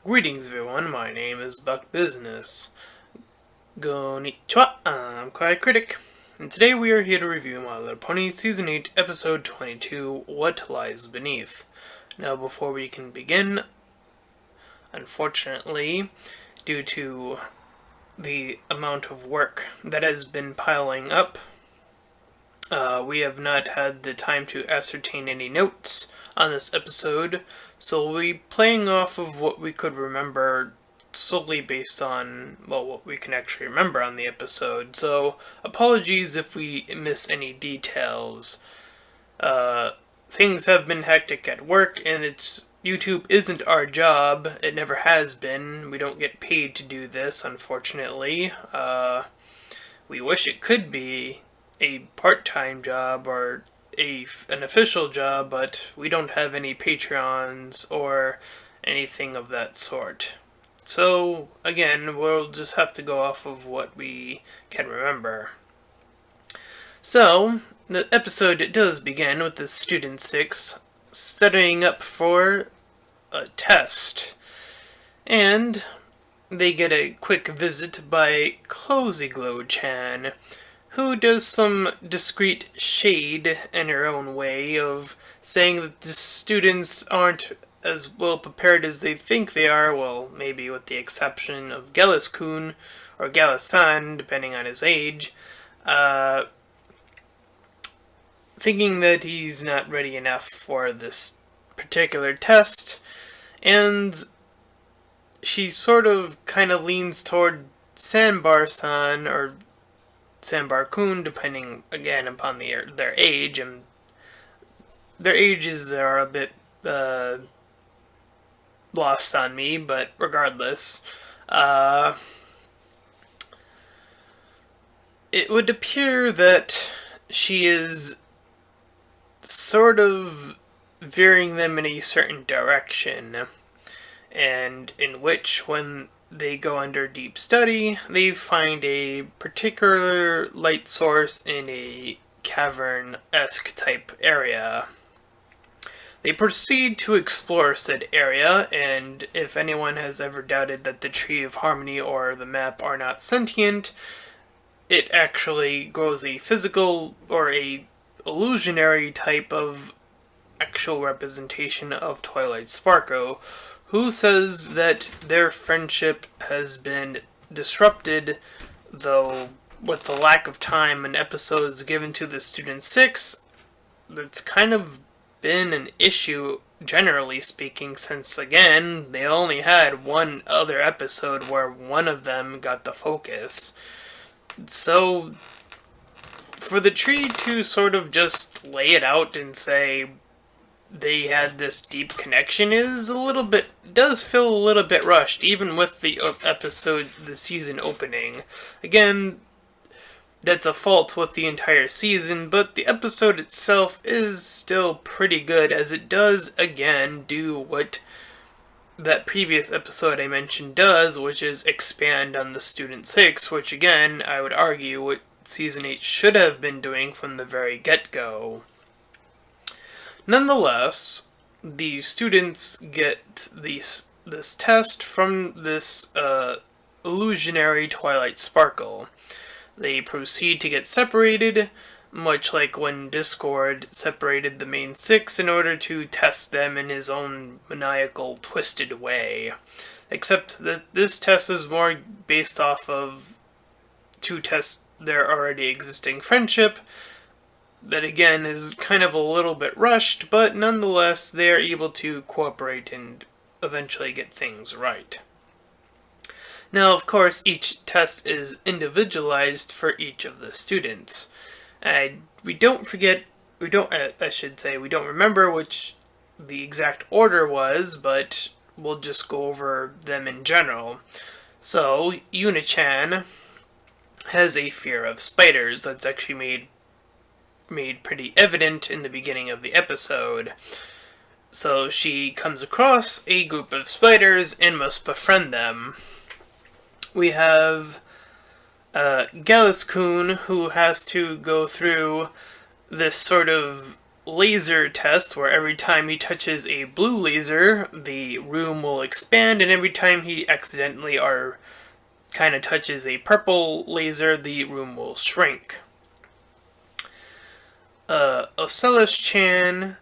Greetings everyone, my name is Buck Business. Konnichiwa, I'm Kawaii Critic, and today we are here to review My Little Pony Season 8, Episode 22, What Lies Beneath. Now before we can begin, unfortunately, due to the amount of work that has been piling up, we have not had the time to ascertain any notes on this episode, so we'll be playing off of what we could remember solely based on, well, what we can actually remember on the episode. So, apologies if we miss any details. Things have been hectic at work, and YouTube isn't our job. It never has been. We don't get paid to do this, unfortunately. We wish it could be a part-time job or an official job, but we don't have any Patreons or anything of that sort. So, again, we'll just have to go off of what we can remember. So, the episode does begin with the Student 6 studying up for a test. And they get a quick visit by Closey-Glow-chan, who does some discreet shade in her own way of saying that the students aren't as well prepared as they think they are, well, maybe with the exception of Gallus-kun, or Gallus-san, depending on his age, thinking that he's not ready enough for this particular test, and she sort of kind of leans toward Sanbar-san, or Sanbar-kun, depending, again, upon their age, and their ages are a bit lost on me, but regardless, it would appear that she is sort of veering them in a certain direction, and in which, when they go under deep study, they find a particular light source in a cavern-esque type area. They proceed to explore said area, and if anyone has ever doubted that the Tree of Harmony or the map are not sentient, it actually grows a physical or a illusionary type of actual representation of Twilight Sparkle, who says that their friendship has been disrupted, though with the lack of time and episodes given to the Student 6, that's kind of been an issue, generally speaking, since, again, they only had one other episode where one of them got the focus. So, for the tree to sort of just lay it out and say they had this deep connection does feel a little bit rushed, even with the season opening. Again, that's a fault with the entire season, but the episode itself is still pretty good, as it does, again, do what that previous episode I mentioned does, which is expand on the Student 6, which, again, I would argue what Season 8 should have been doing from the very get-go. Nonetheless, the students get this test from this illusionary Twilight Sparkle. They proceed to get separated, much like when Discord separated the main 6 in order to test them in his own maniacal, twisted way. Except that this test is more based off of to test their already existing friendship. That, again, is kind of a little bit rushed, but nonetheless, they are able to cooperate and eventually get things right. Now, of course, each test is individualized for each of the students. We don't remember which the exact order was, but we'll just go over them in general. So, Yuna-chan has a fear of spiders that's actually made pretty evident in the beginning of the episode. So she comes across a group of spiders and must befriend them. We have Gallus-kun, who has to go through this sort of laser test where every time he touches a blue laser, the room will expand, and every time he accidentally or kind of touches a purple laser, the room will shrink. Ocellus-chan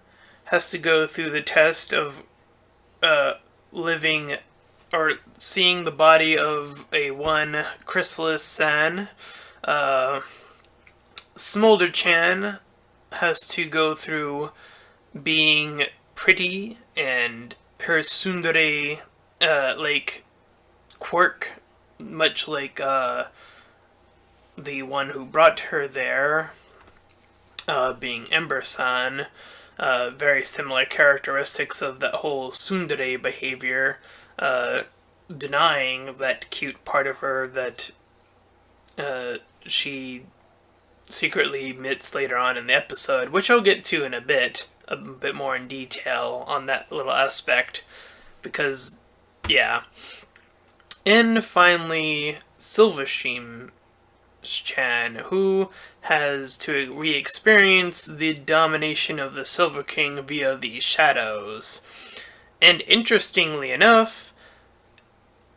has to go through the test of living or seeing the body of a one Chrysalis-san. Smolder-chan has to go through being pretty and her tsundere like quirk, much like the one who brought her there, being Ember-san. Very similar characteristics of that whole tsundere behavior, denying that cute part of her that she secretly admits later on in the episode, which I'll get to in a bit more in detail on that little aspect, because, yeah. And finally, Silverstream-chan, who has to re-experience the domination of the Silver King via the shadows. And interestingly enough,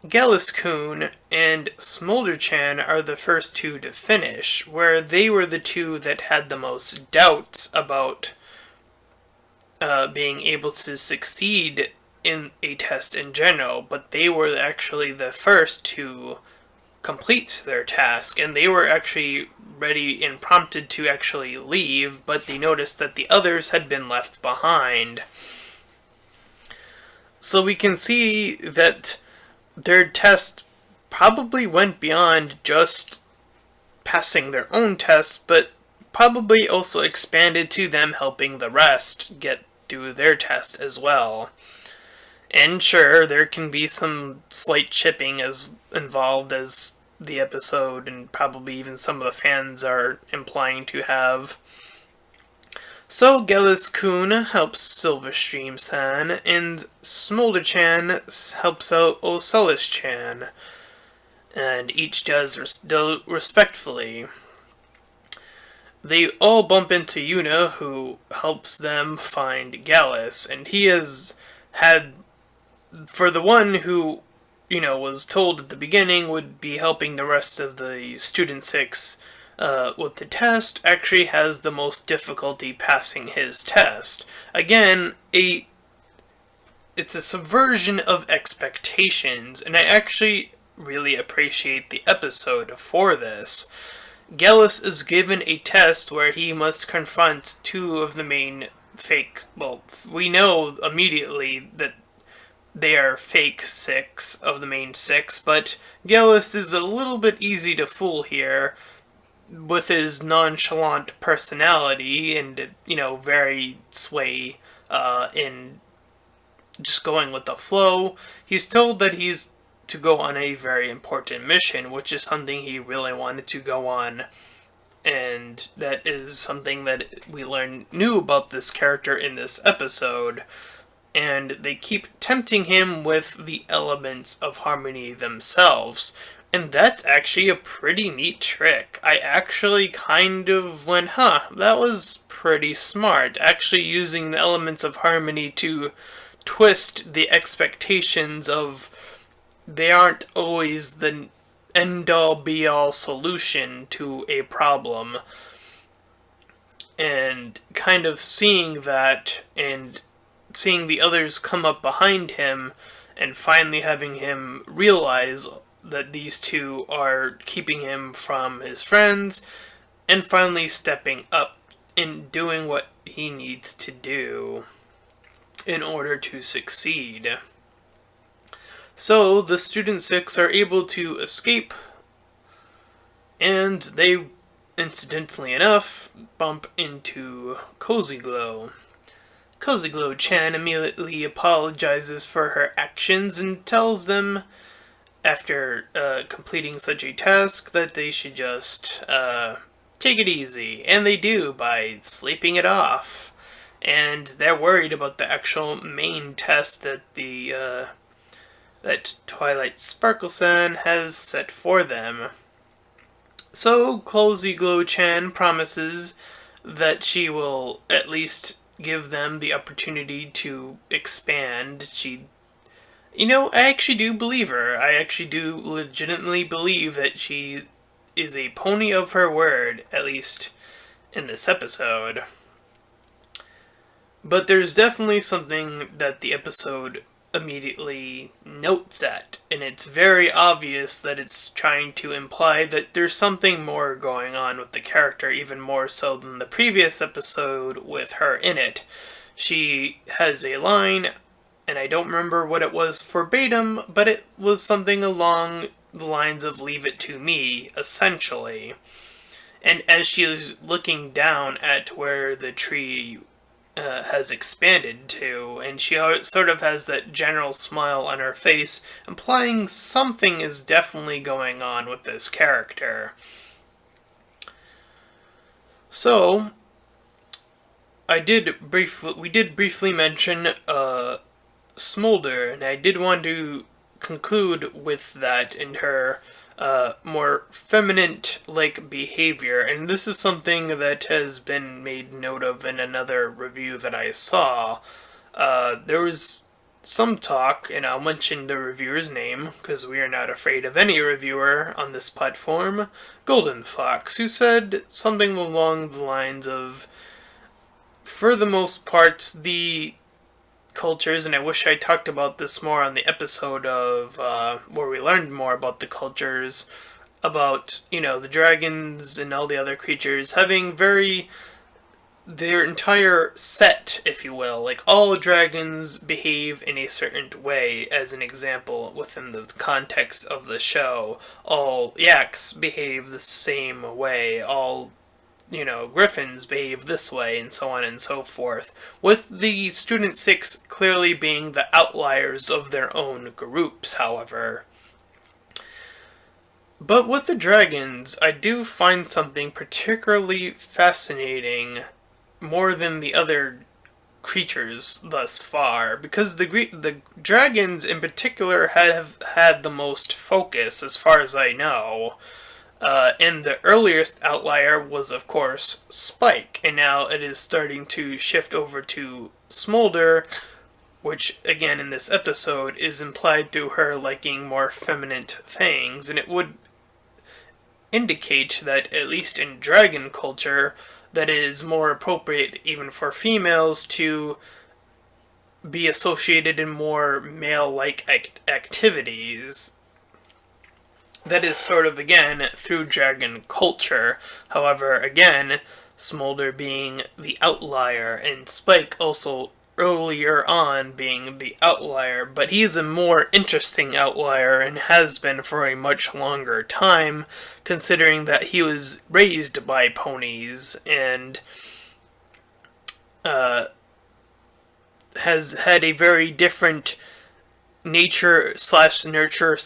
Gallus-kun and Smolder-chan are the first two to finish, where they were the two that had the most doubts about being able to succeed in a test in general, but they were actually the first to complete their task, and they were actually ready and prompted to actually leave, but they noticed that the others had been left behind. So we can see that their test probably went beyond just passing their own tests, but probably also expanded to them helping the rest get through their test as well. And sure, there can be some slight chipping as involved as the episode, and probably even some of the fans are implying to have. So Gallus-kun helps Silverstream-san, and Smolder-chan helps out Ocellus-chan, and each does respectfully. They all bump into Yuna, who helps them find Gallus, and he has had, for the one who, was told at the beginning would be helping the rest of the Student 6 with the test, actually has the most difficulty passing his test. Again, it's a subversion of expectations, and I actually really appreciate the episode for this. Gallus is given a test where he must confront two of the main fake, well, we know immediately that they are fake 6 of the main 6, but Gallus is a little bit easy to fool here with his nonchalant personality and, very sway in just going with the flow. He's told that he's to go on a very important mission, which is something he really wanted to go on, and that is something that we learn new about this character in this episode. And they keep tempting him with the elements of harmony themselves. And that's actually a pretty neat trick. I actually kind of went, that was pretty smart. Actually using the elements of harmony to twist the expectations of they aren't always the end-all be-all solution to a problem. And kind of seeing that and seeing the others come up behind him and finally having him realize that these two are keeping him from his friends, and finally stepping up and doing what he needs to do in order to succeed. So the Student 6 are able to escape, and they, incidentally enough, bump into Cozy Glow. Cozy Glow-chan immediately apologizes for her actions and tells them, after completing such a task, that they should just take it easy. And they do, by sleeping it off. And they're worried about the actual main test that that Twilight Sparkle-san has set for them. So Cozy Glow-chan promises that she will at least give them the opportunity to expand. I actually do believe her. I actually do legitimately believe that she is a pony of her word, at least in this episode. But there's definitely something that the episode immediately notes at, and it's very obvious that it's trying to imply that there's something more going on with the character, even more so than the previous episode with her in it. She has a line, and I don't remember what it was verbatim, but it was something along the lines of "leave it to me," essentially. And as she is looking down at where the tree has expanded to, and she sort of has that general smile on her face, implying something is definitely going on with this character. So, we did briefly mention Smolder, and I did want to conclude with that in her more feminine-like behavior, and this is something that has been made note of in another review that I saw. There was some talk, and I'll mention the reviewer's name, because we are not afraid of any reviewer on this platform, Golden Fox, who said something along the lines of, for the most part, the cultures, and I wish I talked about this more on the episode of where we learned more about the cultures, about, the dragons and all the other creatures having their entire set, if you will. Like, all dragons behave in a certain way, as an example, within the context of the show. All yaks behave the same way. All griffins behave this way, and so on and so forth, with the Student 6 clearly being the outliers of their own groups, however. But with the dragons, I do find something particularly fascinating, more than the other creatures thus far, because the dragons in particular have had the most focus, as far as I know. And the earliest outlier was, of course, Spike, and now it is starting to shift over to Smolder, which, again, in this episode, is implied through her liking more feminine things, and it would indicate that, at least in dragon culture, that it is more appropriate even for females to be associated in more male-like activities. That is sort of, again, through dragon culture. However, again, Smolder being the outlier, and Spike also earlier on being the outlier, but he's a more interesting outlier and has been for a much longer time, considering that he was raised by ponies and has had a very different nature/nurture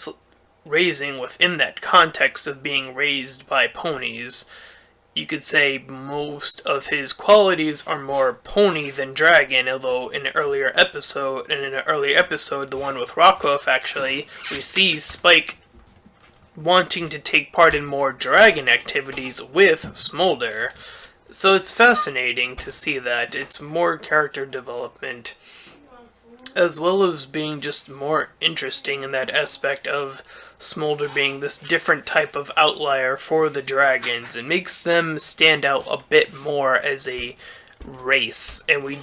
raising within that context of being raised by ponies. You could say most of his qualities are more pony than dragon, although in an earlier episode, the one with Rockhoof actually, we see Spike wanting to take part in more dragon activities with Smolder. So it's fascinating to see that. It's more character development, as well as being just more interesting in that aspect of Smolder being this different type of outlier for the dragons. It makes them stand out a bit more as a race, and we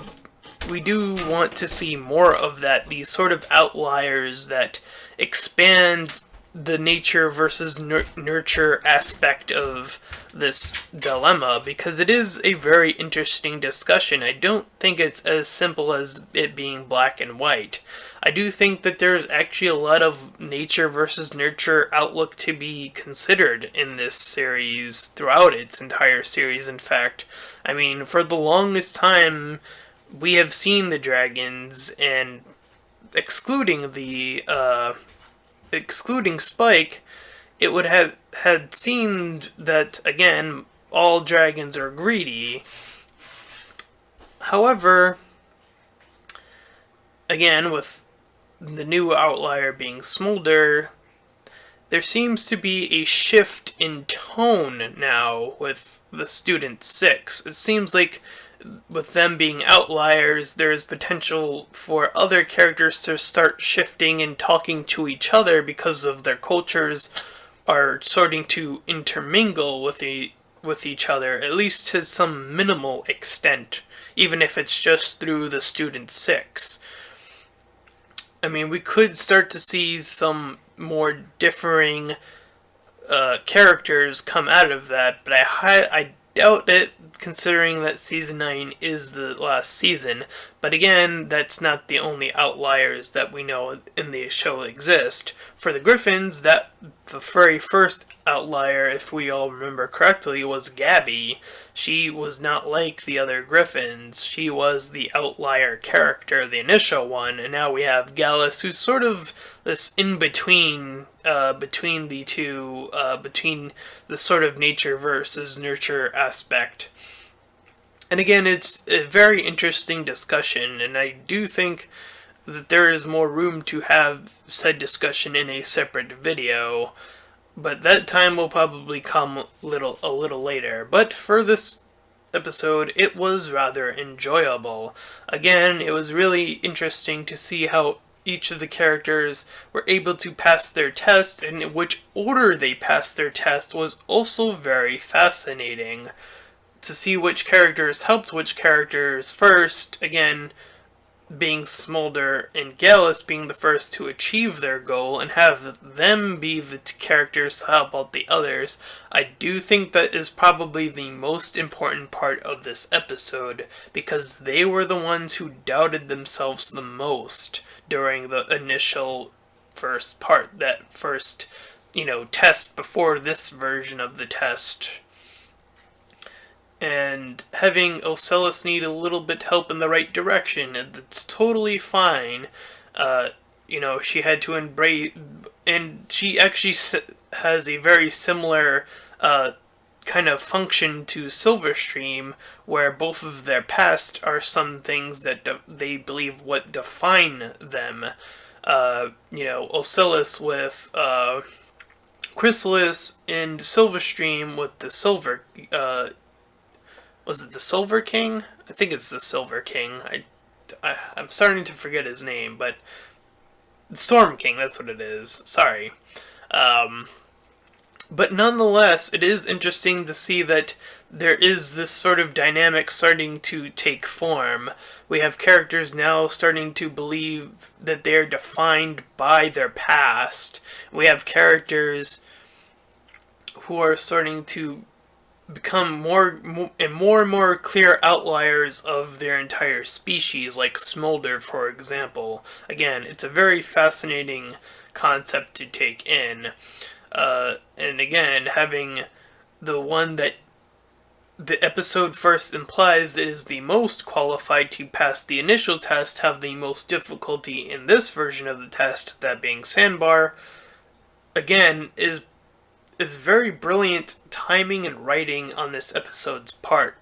do want to see more of that, these sort of outliers that expand the nature versus nurture aspect of this dilemma, because it is a very interesting discussion. I don't think it's as simple as it being black and white. I do think that there's actually a lot of nature versus nurture outlook to be considered in this series, throughout its entire series, in fact. I mean, for the longest time, we have seen the dragons, and excluding Spike, it would have had seemed that, again, all dragons are greedy. However, again, with the new outlier being Smolder, there seems to be a shift in tone now with the Student 6. It seems like with them being outliers, there is potential for other characters to start shifting and talking to each other because of their cultures are starting to intermingle with each other, at least to some minimal extent, even if it's just through the Student 6. I mean, we could start to see some more differing characters come out of that, but I doubt it, considering that Season 9 is the last season. But again, that's not the only outliers that we know in the show exist. For the Griffins, that the very first outlier, if we all remember correctly, was Gabby. She was not like the other Griffins. She was the outlier character, the initial one, and now we have Gallus, who's sort of this in-between between the two, between the sort of nature versus nurture aspect. And again, it's a very interesting discussion, and I do think that there is more room to have said discussion in a separate video, but that time will probably come a little later. But for this episode, it was rather enjoyable. Again, it was really interesting to see how each of the characters were able to pass their test, and in which order they passed their test was also very fascinating. To see which characters helped which characters first, again, being Smolder and Gallus being the first to achieve their goal, and have them be the characters to help out the others, I do think that is probably the most important part of this episode, because they were the ones who doubted themselves the most during the initial first part, that first, test before this version of the test. And having Ocellus need a little bit help in the right direction, and that's totally fine. She had to embrace, and she actually has a very similar kind of function to Silverstream, where both of their past are some things that they believe what define them. Ocellus with Chrysalis, and Silverstream with the Silver. Was it the Silver King? I think it's the Silver King. I'm starting to forget his name, but Storm King, that's what it is. Sorry. But nonetheless, it is interesting to see that there is this sort of dynamic starting to take form. We have characters now starting to believe that they're defined by their past. We have characters who are starting to become more and more clear outliers of their entire species, like Smolder, for example. Again, it's a very fascinating concept to take in. And again, having the one that the episode first implies is the most qualified to pass the initial test have the most difficulty in this version of the test, that being Sandbar, again, is very brilliant timing and writing on this episode's part.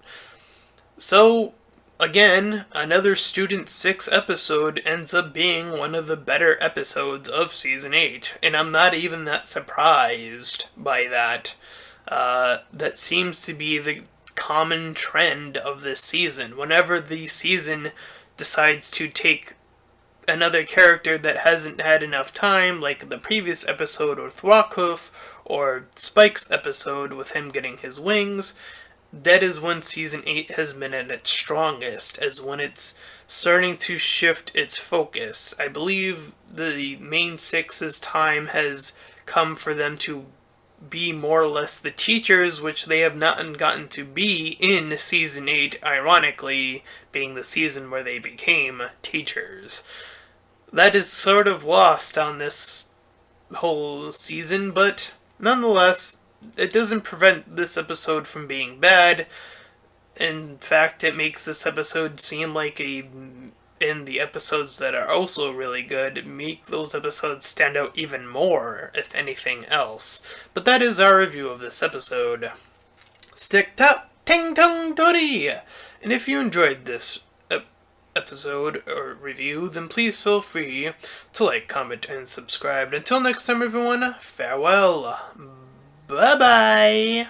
So, again, another Student 6 episode ends up being one of the better episodes of Season 8, and I'm not even that surprised by that. That seems to be the common trend of this season. Whenever the season decides to take another character that hasn't had enough time, like the previous episode with Thwackhoof, or Spike's episode with him getting his wings, that is when Season 8 has been at its strongest, as when it's starting to shift its focus. I believe the main six's time has come for them to be more or less the teachers, which they have not gotten to be in Season 8, ironically, being the season where they became teachers. That is sort of lost on this whole season, but nonetheless, it doesn't prevent this episode from being bad. In fact, it makes this episode seem like in the episodes that are also really good, make those episodes stand out even more, if anything else. But that is our review of this episode. Stick tap ting tong tori! And if you enjoyed this episode or review, then please feel free to like, comment, and subscribe. Until next time, everyone, farewell. Bye-bye.